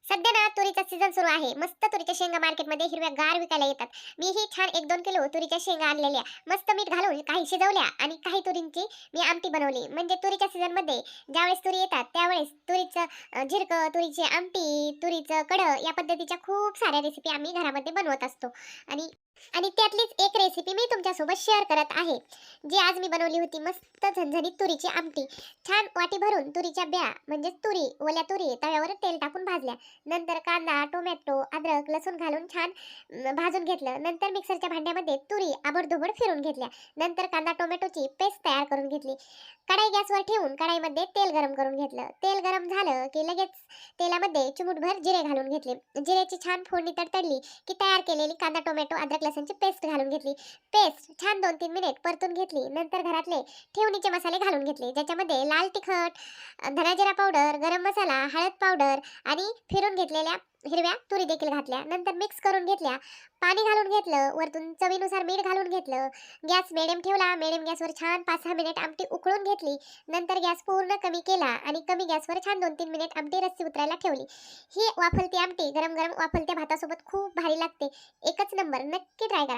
सध्या ना तुरीचा सीझन सुरू आहे. मस्त तुरीच्या शेंगा मार्केटमध्ये हिरव्यागार विकायला येतात. मीही छान 1-2 किलो तुरीच्या शेंगा आणलेल्या. मस्त मीठ घालून काही शिजवल्या आणि काही तुरींची मी आमटी बनवली. म्हणजे तुरीच्या सीझनमध्ये ज्यावेळेस तुरी येतात त्यावेळेस तुरीचं झिरकं, तुरीची आमटी, तुरीचं कढं या पद्धतीच्या खूप साऱ्या रेसिपी आम्ही घरामध्ये बनवत असतो. आणि आणि त्यातलीच एक रेसिपी मी तुमच्यासोबत शेअर करत आहे. जी आज मी बनवली होती मस्त झणझणीत तुरीची आमटी. छान वाटी भरून तुरीच्या ब्या म्हणजे ओल्या तुरी तव्यावर तेल टाकून भाजल्या. नंतर कांदा, टोमॅटो, अद्रक, लसूण घालून छान भाजून घेतलं. नंतर मिक्सरच्या भांड्यामध्ये तुरी आबडधोबड फिरून घेतल्या. नंतर कांदा टोमॅटोची पेस्ट तयार करून घेतली. कढाई गॅसवर ठेवून कढाईमध्ये तेल गरम करून घेतलं. तेल गरम झालं की लगेच तेलामध्ये चिमूटभर जिरे घालून घेतले. जिऱ्याची छान फोडणी तडतडली की तयार केलेली कांदा, टोमॅटो, अद्रक, लसूणची पेस्ट घालून घेतली. पेस्ट छान 2-3 मिनिट परतून घेतली. नंतर घरातले ठेवणीचे मसाले घालून घेतले. ज्याच्यामध्ये लाल तिखट, धना पावडर, गरम मसाला, हळद पावडर आणि फिरून घेतलेल्या हिरव्या तुरी देखील घातल्या. नंतर मिक्स करून घेतल्या. पाणी घालून घेतलं. वरतून चवीनुसार मीठ घालून घेतलं. गॅस मिडियम ठेवला. मिडियम गॅसवर छान 5-6 मिनिट आमटी उकळून घेतली. नंतर गॅस पूर्ण कमी केला आणि कमी गॅसवर छान 2-3 मिनिट आमटी रस्सी उतरायला ठेवली. ही वाफलती आमटी गरम गरम वाफलत्या भातासोबत खूप भारी लागते. एकच नंबर. नक्की ट्राय करा.